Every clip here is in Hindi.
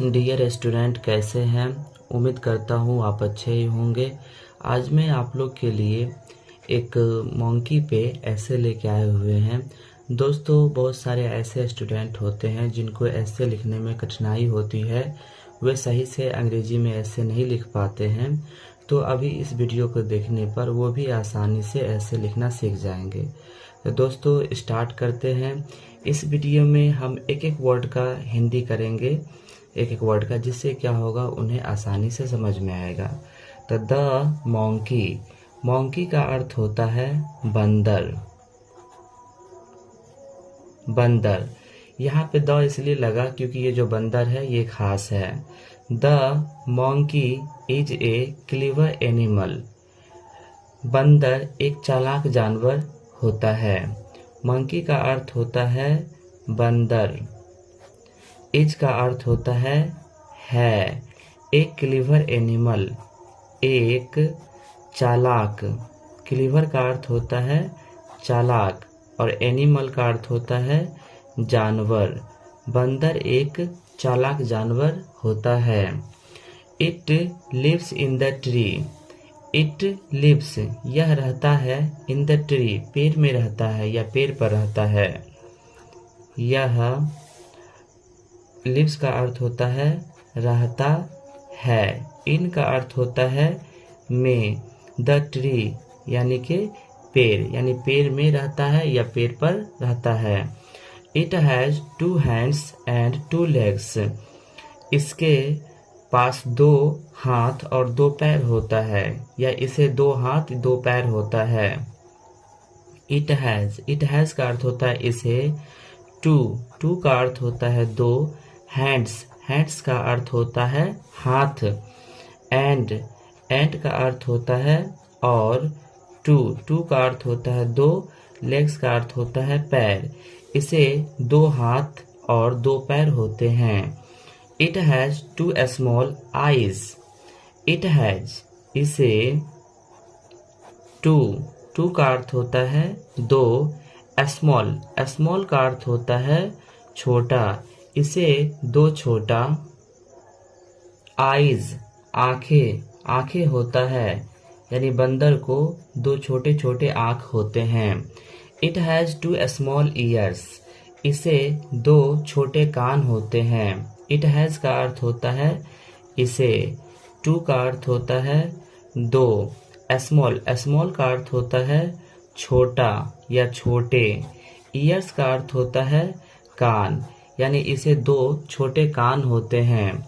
डियर स्टूडेंट, कैसे हैं? उम्मीद करता हूँ आप अच्छे ही होंगे। आज मैं आप लोग के लिए एक मंकी पे ऐसे लेके आए हुए हैं। दोस्तों, बहुत सारे ऐसे स्टूडेंट होते हैं जिनको ऐसे लिखने में कठिनाई होती है, वे सही से अंग्रेजी में ऐसे नहीं लिख पाते हैं। तो अभी इस वीडियो को देखने पर वो भी आसानी से ऐसे लिखना सीख जाएंगे। तो दोस्तों, स्टार्ट करते हैं। इस वीडियो में हम एक एक वर्ड का हिंदी करेंगे, एक एक वर्ड का, जिससे क्या होगा उन्हें आसानी से समझ में आएगा। तो द मॉन्की, मॉन्की का अर्थ होता है बंदर। बंदर, यहाँ पे द इसलिए लगा क्योंकि ये जो बंदर है ये खास है। The monkey is a clever animal, बंदर एक चालाक जानवर होता है। मंकी का अर्थ होता है बंदर। इज का अर्थ होता है। एक क्लीवर एनिमल, एक चालाक। क्लीवर का अर्थ होता है चालाक और एनिमल का अर्थ होता है जानवर। बंदर एक चालाक जानवर होता है। It lives in the tree, it lives यह रहता है, इन द ट्री पेड़ में रहता है या पेड़ पर रहता है। यह लिव्स का अर्थ होता है रहता है। इन का अर्थ होता है में। द ट्री यानी कि पेड़, यानी पेड़ में रहता है या पेड़ पर रहता है। It has 2 hands and 2 legs, इसके पास 2 हाथ और 2 पैर होता है, या इसे 2 हाथ 2 पैर होता है। इट हैज का अर्थ होता है इसे। टू का अर्थ होता है 2। हैंड्स का अर्थ होता है हाथ। एंड का अर्थ होता है और। टू का अर्थ होता है 2। लेग्स का अर्थ होता है पैर, इसे 2 हाथ और 2 पैर होते हैं। It has 2 small eyes, it has इसे। टू का अर्थ होता है 2। स्मॉल का अर्थ होता है छोटा, इसे 2 छोटा। आईज आंखें होता है, यानी बंदर को 2 छोटे छोटे आंख होते हैं। इट हैज 2 small ears, इसे 2 छोटे कान होते हैं। इट हैज का अर्थ होता है इसे। टू का अर्थ होता है 2। स्मॉल का अर्थ होता है छोटा या छोटे। ईयर्स का अर्थ होता है कान, यानी इसे 2 छोटे कान होते हैं।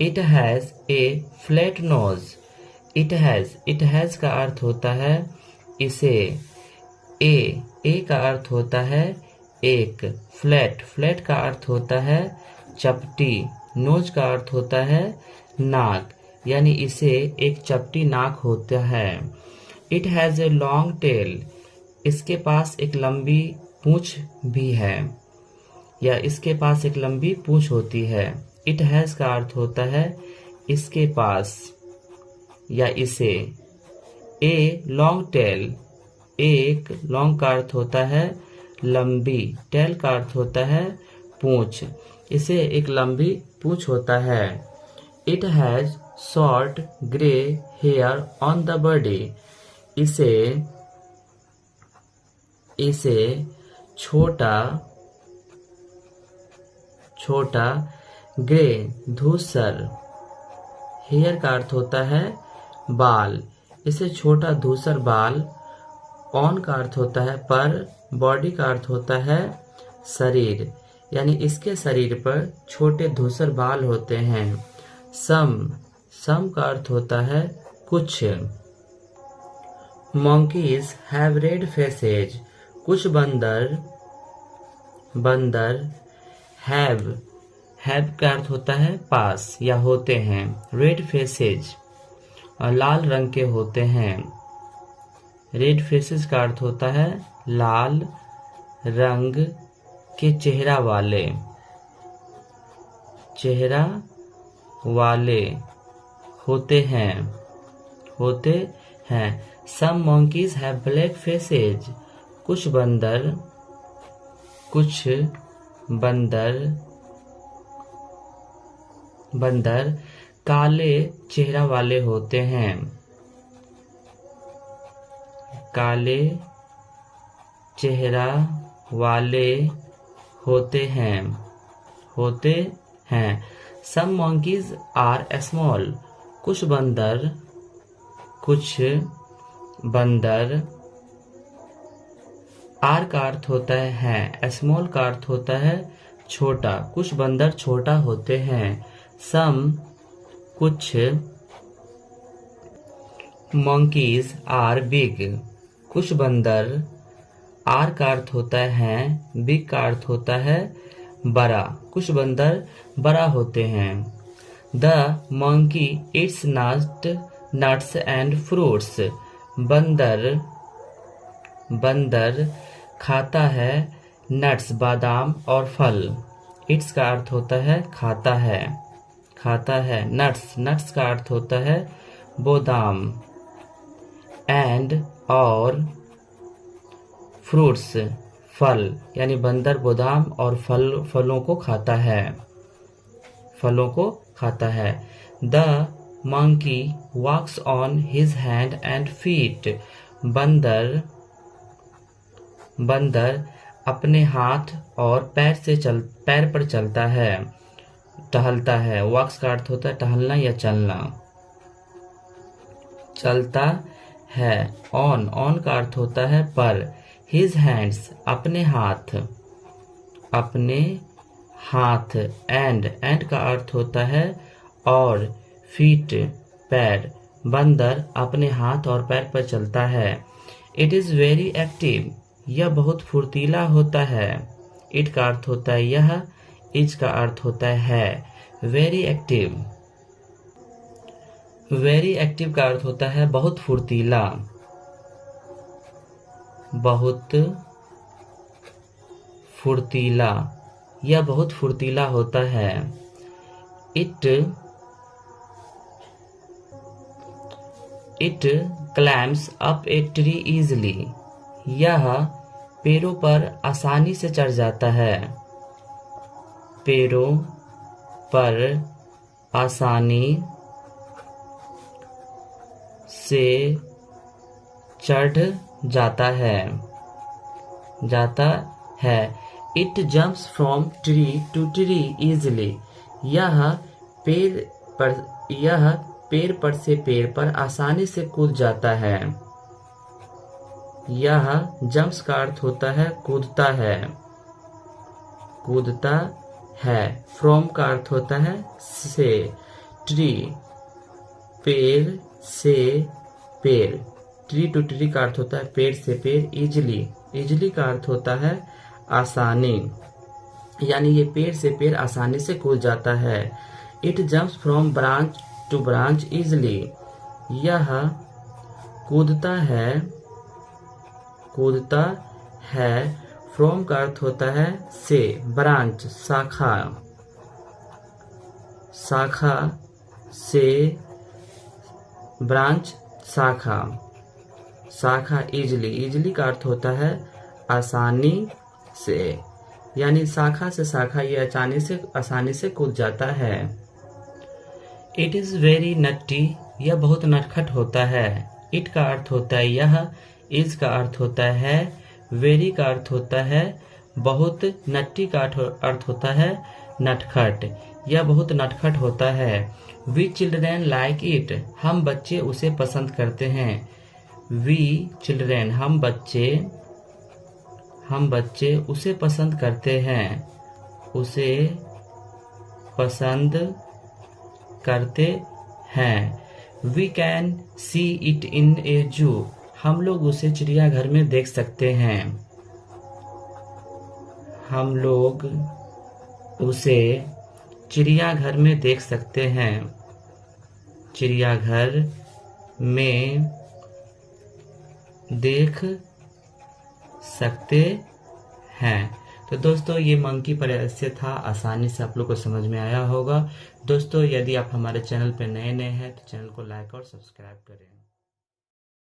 It has a flat knows, it has का अर्थ होता है इसे। ए का अर्थ होता है एक। फ्लैट का अर्थ होता है चपटी। नोज का अर्थ होता है नाक, यानी इसे एक चपटी नाक होता है। It has a long tail, इसके पास एक लंबी पूंछ भी है, या इसके पास एक लंबी पूंछ होती है। इट हैज का अर्थ होता है इसके पास या इसे। ए लॉन्ग टेल, एक लॉन्ग का अर्थ होता है लंबी, टेल का अर्थ होता है पूंछ, इसे एक लंबी पूंछ होता है। It has short grey hair on the body, इसे छोटा ग्रे धूसर, हेयर का अर्थ होता है बाल, इसे छोटा धूसर बाल। ऑन का अर्थ होता है पर, बॉडी का अर्थ होता है शरीर, यानी इसके शरीर पर छोटे धूसर बाल होते हैं। सम का अर्थ होता है कुछ। monkeys have red faces, कुछ बंदर have का अर्थ होता है पास या होते हैं। रेड फेसेज लाल रंग के होते हैं। रेड फेसेस का अर्थ होता है लाल रंग के चेहरा वाले होते हैं। Some monkeys have black faces, कुछ बंदर बंदर काले चेहरा वाले होते हैं। काले चेहरा वाले होते हैं। Some monkeys are small. कुछ बंदर आर का अर्थ होता है, स्मॉल का अर्थ होता है छोटा। कुछ बंदर छोटा होते हैं। सम कुछ monkeys आर बिग। कुछ बंदर आर का अर्थ होता है, बिग का अर्थ होता है बड़ा। कुछ बंदर बड़ा होते हैं। The monkey it's nuts and fruits. बंदर खाता है नट्स बादाम और फल। इट्स का अर्थ होता है खाता है। नट्स का अर्थ होता है बादाम। एंड और फ्रूट्स फल, यानी बंदर बादाम और फलों को खाता है। The monkey walks on his hand and feet. बंदर अपने हाथ और पैर पर चलता है, टहलता है। वॉक्स का अर्थ होता है टहलना या चलना। चलता है। ऑन का अर्थ होता है पर। हिज हैंड्स अपने हाथ। एंड का अर्थ होता है और। फीट पैर। बंदर अपने हाथ और पैर पर चलता है। It is very active. यह बहुत फुर्तीला होता है। इट का अर्थ होता है यह। इज का अर्थ होता है वेरी एक्टिव। वेरी एक्टिव का अर्थ होता है बहुत फुर्तीला। यह बहुत फुर्तीला होता है। It climbs up a tree easily. यह पेड़ों पर आसानी से चढ़ जाता है। पेड़ों पर आसानी से चढ़ जाता है। It jumps from tree to tree easily. यह पेड़ पर से पेड़ पर आसानी से कूद जाता है। यह जंप्स का अर्थ होता है कूदता है। फ्रॉम का अर्थ होता है से। ट्री पेड़ से पेड़। ट्री टू ट्री का अर्थ होता है पेड़ से पेड़। इजिली का अर्थ होता है आसानी, यानी ये पेड़ से पेड़ आसानी से कूद जाता है। It jumps from branch to branch easily. यह कूदता है। फ्रॉम का अर्थ होता है से। ब्रांच शाखा से। ब्रांच शाखा इजिली का अर्थ होता है आसानी से, यानी शाखा से शाखा ये आसानी से कूद जाता है। It is very Nutty. यह बहुत नटखट होता है। इट का अर्थ होता है यह। इज का अर्थ होता है वेरी का अर्थ होता है बहुत। नट्टी का अर्थ होता है नटखट। यह बहुत नटखट होता है। We children like it. हम बच्चे उसे पसंद करते हैं। वी चिल्ड्रेन हम बच्चे उसे पसंद करते हैं। We can see it in a zoo. हम लोग उसे चिड़ियाघर में देख सकते हैं। हम लोग उसे चिड़ियाघर में देख सकते हैं। चिड़ियाघर में देख सकते हैं। तो दोस्तों ये मंकी परिदृश्य था, आसानी से आप लोग को समझ में आया होगा। दोस्तों यदि आप हमारे चैनल पर नए हैं तो चैनल को लाइक और सब्सक्राइब करें।